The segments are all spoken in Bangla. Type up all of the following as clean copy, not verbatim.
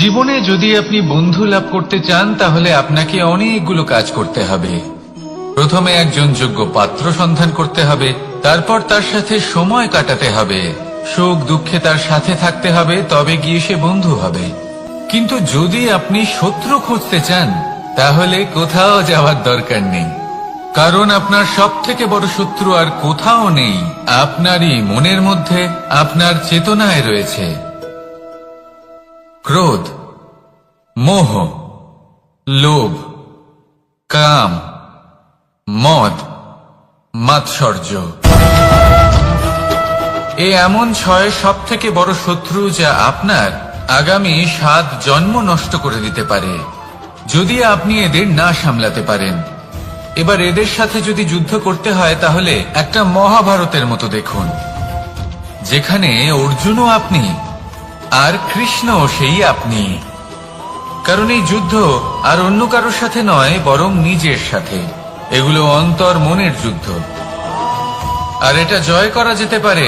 জীবনে যদি আপনি বন্ধু লাভ করতে চান তাহলে আপনাকে অনেকগুলো কাজ করতে হবে। প্রথমে একজন যোগ্য পাত্র সন্ধান করতে হবে, তারপর তার সাথে সময় কাটাতে হবে, সুখ দুঃখে তার সাথে থাকতে হবে, তবে গিয়ে সে বন্ধু হবে। কিন্তু যদি আপনি শত্রু খুঁজতে চান তাহলে কোথাও যাওয়ার দরকার নেই, কারণ আপনার সব থেকে বড় শত্রু আর কোথাও নেই, আপনারই মনের মধ্যে, আপনার চেতনায় রয়েছে। ক্রোধ, মোহ, লোভ, কাম, মদ, মাৎসর্য। এ এমন 6 সব থেকে বড় শত্রু যা আপনার আগামী 7 জন্ম নষ্ট করে দিতে পারে যদি আপনি এদের না সামলাতে পারেন। এবার এদের সাথে যদি যুদ্ধ করতে হয় তাহলে একটা মহাভারতের মতো দেখুন, যেখানে অর্জুনও আপনি আর কৃষ্ণও সেই আপনি। কারণ এই যুদ্ধ আর অন্য কারোর সাথে নয়, বরং নিজের সাথে। এগুলো অন্তর মনের যুদ্ধ, আর এটা জয় করা যেতে পারে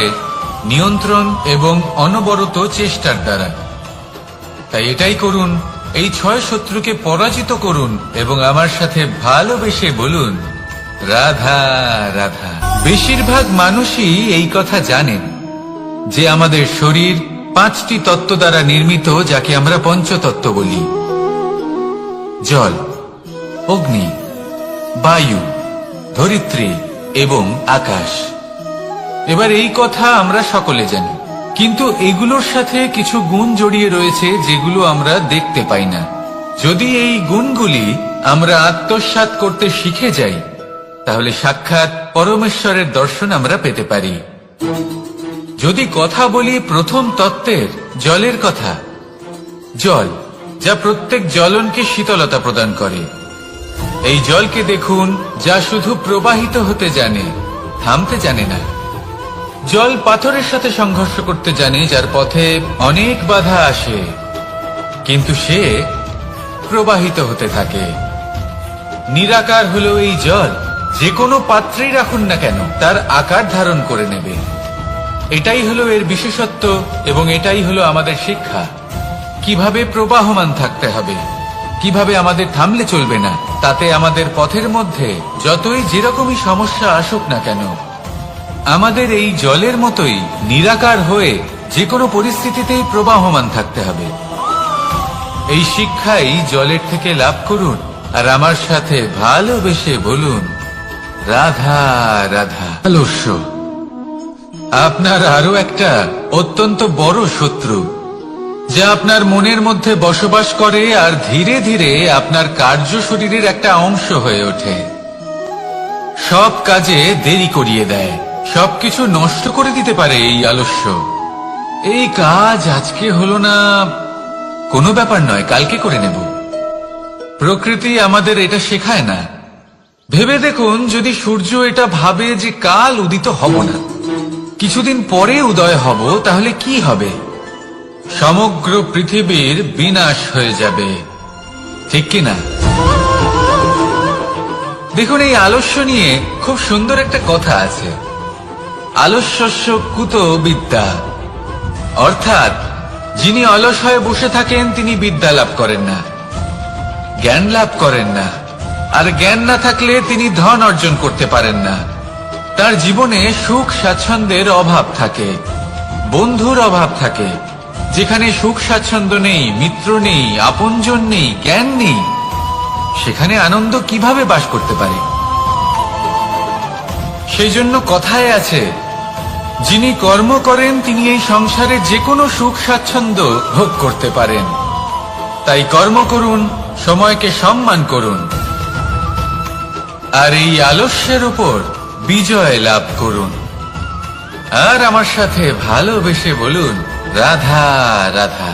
নিয়ন্ত্রণ এবং অনবরত চেষ্টার দ্বারা। তাই এটাই করুন, এই 6 শত্রুকে পরাজিত করুন এবং আমার সাথে ভালোবেসে বলুন, রাধা রাধা। বেশিরভাগ মানুষই এই কথা জানেন যে আমাদের শরীর 5টি তত্ত্ব দ্বারা নির্মিত, যাকে আমরা পঞ্চতত্ত্ব বলি: জল, অগ্নি, বায়ু, ধরিত্রী এবং আকাশ। এবার এই কথা আমরা সকলে জানি, কিন্তু এগুলোর সাথে কিছু গুণ জড়িয়ে রয়েছে যেগুলো আমরা দেখতে পাই না। যদি এই গুণগুলি আমরা আত্মসাৎ করতে শিখে যাই তাহলে সাক্ষাৎ পরমেশ্বরের দর্শন আমরা পেতে পারি। যদি কথা বলি প্রথম তত্ত্বের, জলের কথা, জল যা প্রত্যেক জ্বলনকে শীতলতা প্রদান করে। এই জলকে দেখুন, যা শুধু প্রবাহিত হতে জানে, থামতে জানে না। জল পাথরের সাথে সংঘর্ষ করতে জানে, যার পথে অনেক বাধা আসে, কিন্তু সে প্রবাহিত হতে থাকে। নিরাকার হলো এই জল, যে কোনো পাত্রেই রাখুন না কেন তার আকার ধারণ করে নেবে। এটাই হলো এর বিশেষত্ব এবং এটাই হলো আমাদের শিক্ষা। কিভাবে প্রবাহমান থাকতে হবে, কিভাবে আমাদের থামলে চলবে না, তাতে আমাদের পথের মধ্যে যতই যেরকমই সমস্যা আসুক না কেন, আমাদের এই জলের মতোই নিরাকার হয়ে যে কোনো পরিস্থিতিতেই প্রবাহমান থাকতে হবে। এই শিক্ষাই জলের থেকে লাভ করুন আর আমার সাথে ভালোবেসে বলুন, রাধা রাধা। আলস্য আপনার আরো একটা অত্যন্ত বড় শত্রু, যা আপনার মনের মধ্যে বসবাস করে আর ধীরে ধীরে আপনার কার্য শরীরের একটা অংশ হয়ে ওঠে। সব কাজে দেরি করিয়ে দেয়, সবকিছু নষ্ট করে দিতে পারে এই আলস্য। এই কাজ আজকে হলো না, কোনো ব্যাপার নয়, কালকে করে নেব। প্রকৃতি আমাদের এটা শেখায় না। ভেবে দেখুন, যদি সূর্য এটা ভাবে যে কাল উদিত হব না, কিছুদিন পরে উদয় হব, তাহলে কি হবে? সমগ্র পৃথিবীর বিনাশ হয়ে যাবে, ঠিক কিনা? দেখুন, এই আলস্য নিয়ে খুব সুন্দর একটা কথা আছে, আলস্যস্য কুতো বিদ্যা। অর্থাৎ যিনি অলস হয়ে বসে থাকেন তিনি বিদ্যা লাভ করেন না, জ্ঞান লাভ করেন না, আর জ্ঞান না থাকলে তিনি ধন অর্জন করতে পারেন না। তার জীবনে সুখ স্বাচ্ছন্দ্যের অভাব থাকে, বন্ধুর অভাব থাকে। যেখানে সুখ স্বাচ্ছন্দ্য নেই, মিত্র নেই, আপনজন নেই, জ্ঞান নেই, সেখানে আনন্দ কিভাবে বাস করতে পারে? সেই জন্য কথায় আছে, যিনি কর্ম করেন তিনি এই সংসারে যে কোনো সুখ স্বাচ্ছন্দ্য ভোগ করতে পারেন। তাই কর্ম করুন, সময়কে সম্মান করুন, আর এই আলস্যের উপর বিজয় লাভ করুন। আর আমার সাথে ভালোবেসে বলুন, রাধা রাধা।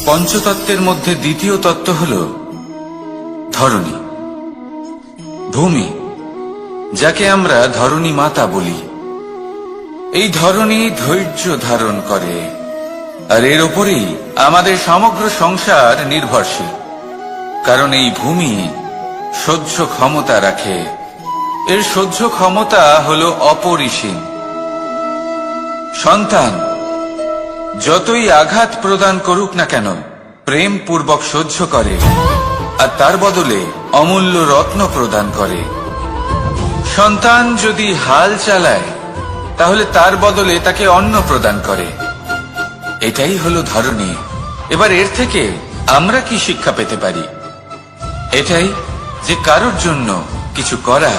পঞ্চতত্ত্বের মধ্যে দ্বিতীয় তত্ত্ব হল ধরণী, ভূমি, যাকে আমরা ধরণী মাতা বলি। এই ধরণী ধৈর্য ধারণ করে, আর এর উপরেই আমাদের সমগ্র সংসার নির্ভরশীল। কারণ এই ভূমি সহ্য ক্ষমতা রাখে, এর সহ্য ক্ষমতা হল অপরিসীম। সন্তান যতই আঘাত প্রদান করুক না কেন প্রেম পূর্বক সহ্য করে আর তার বদলে অমূল্য রত্ন প্রদান করে। সন্তান যদি হাল চালায় তাহলে তার বদলে তাকে অন্ন প্রদান করে। এটাই হলো ধরনী। এবার এর থেকে আমরা কি শিক্ষা পেতে পারি? এটাই যে কারোর জন্য কিছু করা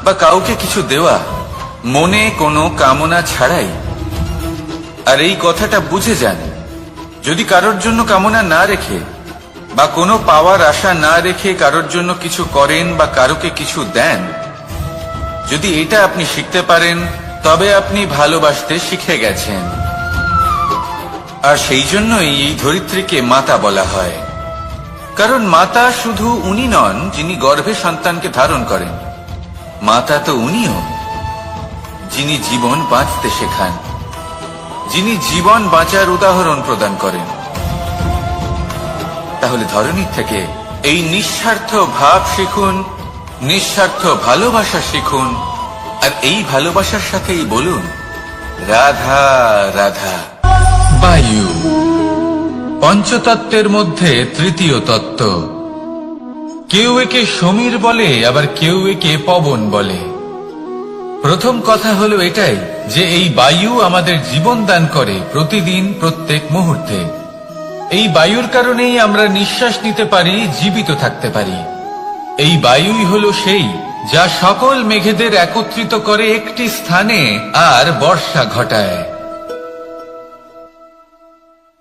বা কাউকে কিছু দেওয়া মনে কোনো কামনা ছাড়াই। আর এই কথাটা বুঝে যান, যদি কারোর জন্য কামনা না রেখে বা কোনো পাওয়ার আশা না রেখে কারোর জন্য কিছু করেন বা কারোকে কিছু দেন, যদি এটা আপনি শিখতে পারেন তবে আপনি ভালোবাসতে শিখে গেছেন। আর সেই জন্যই এই ধরিত্রীকে মাতা বলা হয়। কারণ মাতা শুধু উনি নন যিনি গর্ভে সন্তানকে ধারণ করেন, মাতা তো উনিও যিনি জীবন বাঁচতে শেখান, যিনি জীবন বাঁচার উদাহরণ প্রদান করেন। তাহলে ধরনীর থেকে এই নিঃস্বার্থ ভাব শিখুন, নিঃস্বার্থ ভালোবাসা শিখুন, আর এই ভালোবাসার সাথেই বলুন রাধা রাধা। বায়ু পঞ্চতত্ত্বের মধ্যে তৃতীয় তত্ত্ব। কেউ একে সমীর বলে, আবার কেউ একে পবন বলে। প্রথম কথা হলো এটাই যে এই বায়ু আমাদের জীবন দান করে প্রতিদিন, প্রত্যেক মুহূর্তে। এই বায়ুর কারণেই আমরা নিঃশ্বাস নিতে পারি, জীবিত থাকতে পারি। এই বায়ুই হলো সেই যা সকল মেঘেদের একত্রিত করে একটি স্থানে আর বর্ষা ঘটায়।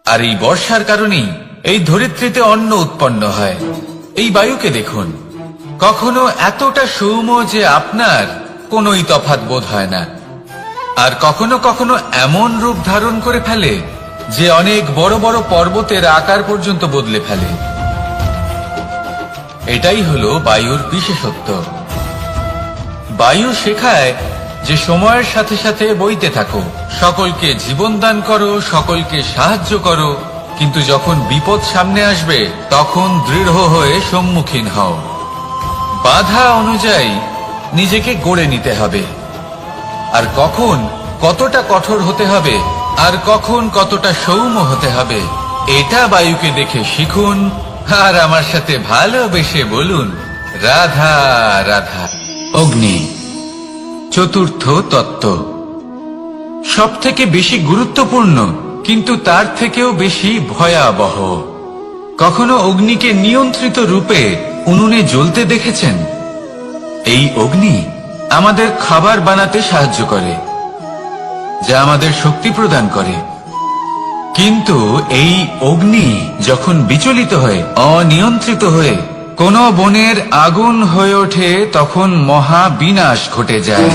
আর এই বর্ষার কারণেই এই ধরিত্রীতে অন্ন উৎপন্ন হয়। এই বায়ুকে দেখুন, কখনো এতটা সৌম্য যে আপনার কোনোই তফাৎ বোধ হয় না, আর কখনো কখনো এমন রূপ ধারণ করে ফেলে যে অনেক বড় বড় পর্বতের আকার পর্যন্ত বদলে ফেলে। এটাই হলো বায়ুর বিশেষত্ব। বায়ু শেখায় যে সময়ের সাথে সাথে বইতে থাকো, সকলকে জীবন দান করো, সকলকে সাহায্য করো, কিন্তু যখন বিপদ সামনে আসবে তখন দৃঢ় হয়ে সম্মুখীন হও। বাধা অনুযায়ী নিজেকে গড়ে নিতে হবে। আর কখন কতটা কঠোর হতে হবে আর কখন কতটা সৌম্য হতে হবে, এটা বায়ুকে দেখে শিখুন। আর আমার সাথে ভালোবেসে বলুন রাধা রাধা। অগ্নি চতুর্থ তত্ত্ব, সব থেকে বেশি গুরুত্বপূর্ণ কিন্তু তার থেকেও বেশি ভয়াবহ। কখনো অগ্নিকে নিয়ন্ত্রিত রূপে উনুনে জ্বলতে দেখেছেন? এই অগ্নি আমাদের খাবার বানাতে সাহায্য করে, যা আমাদের শক্তি প্রদান করে। কিন্তু এই অগ্নি যখন বিচলিত হয়ে, অনিয়ন্ত্রিত হয়ে কোন বনের আগুন হয়ে ওঠে, তখন মহা বিনাশ ঘটে যায়।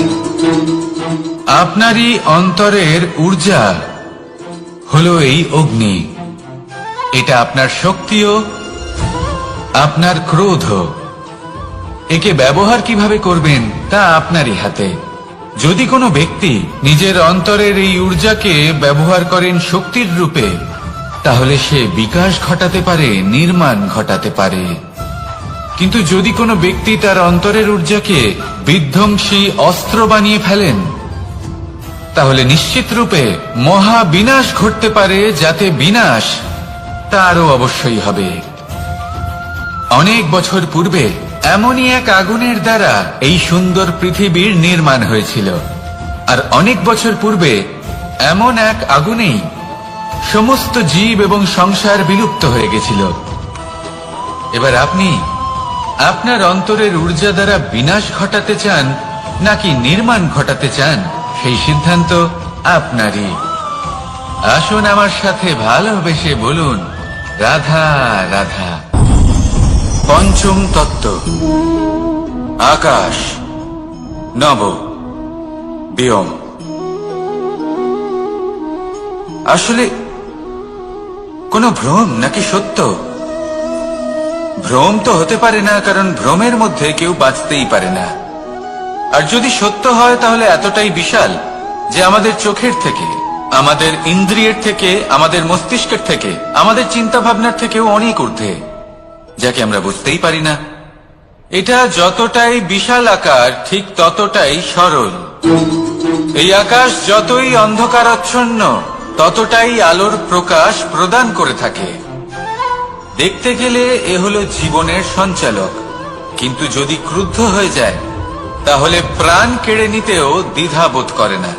আপনারই অন্তরের ঊর্জা হলো এই অগ্নি। এটা আপনার শক্তিও, আপনার ক্রোধ। একে ব্যবহার কিভাবে করবেন তা আপনারই হাতে। যদি কোনো ব্যক্তি নিজের অন্তরের এই ঊর্জাকে ব্যবহার করেন শক্তির রূপে, তাহলে সে বিকাশ ঘটাতে পারে, নির্মাণ ঘটাতে পারে। কিন্তু যদি কোনো ব্যক্তি তার অন্তরের ঊর্জাকে বিধ্বংসী অস্ত্র বানিয়ে ফেলেন, তাহলে নিশ্চিত রূপে মহা বিনাশ ঘটতে পারে, যাতে বিনাশ তারও অবশ্যই হবে। অনেক বছর পূর্বে এমনই এক আগুনের দ্বারা এই সুন্দর পৃথিবীর নির্মাণ হয়েছিল। আর অনেক বছর পূর্বে এমন এক আগুনেই সমস্ত জীব এবং সংসার বিলুপ্ত হয়ে গেছিল। এবার আপনি আপনার অন্তরের ঊর্জা দ্বারা বিনাশ ঘটাতে চান নাকি নির্মাণ ঘটাতে চান, সেই সিদ্ধান্ত আপনারই। আসুন আমার সাথে ভালোবেসে বলুন রাধা রাধা। পঞ্চম তত্ত্ব, আকাশ নব ব্যোম। আসলে কোন ভ্রম নাকি সত্য? ভ্রম তো হতে পারে না, কারণ ভ্রমের মধ্যে কেউ বাঁচতেই পারে না। আর যদি সত্য হয় তাহলে এতটাই বিশাল যে আমাদের চোখের থেকে, আমাদের ইন্দ্রিয়ের থেকে, আমাদের মস্তিষ্কের থেকে, আমাদের চিন্তা ভাবনার থেকেও অনেক ঊর্ধ্বে, যাকে আমরা বুঝতেই পারি না। এটা যতটাই বিশাল আকার ঠিক ততটাই সরল। এই আকাশ যতই অন্ধকারাচ্ছন্ন ততটাই আলোর প্রকাশ প্রদান করে থাকে। দেখতে গেলে এ হলো জীবনের সঞ্চালক, কিন্তু যদি ক্রুদ্ধ হয়ে যায় তাহলে প্রাণ কেড়ে নিতেও দ্বিধা বোধ করে না।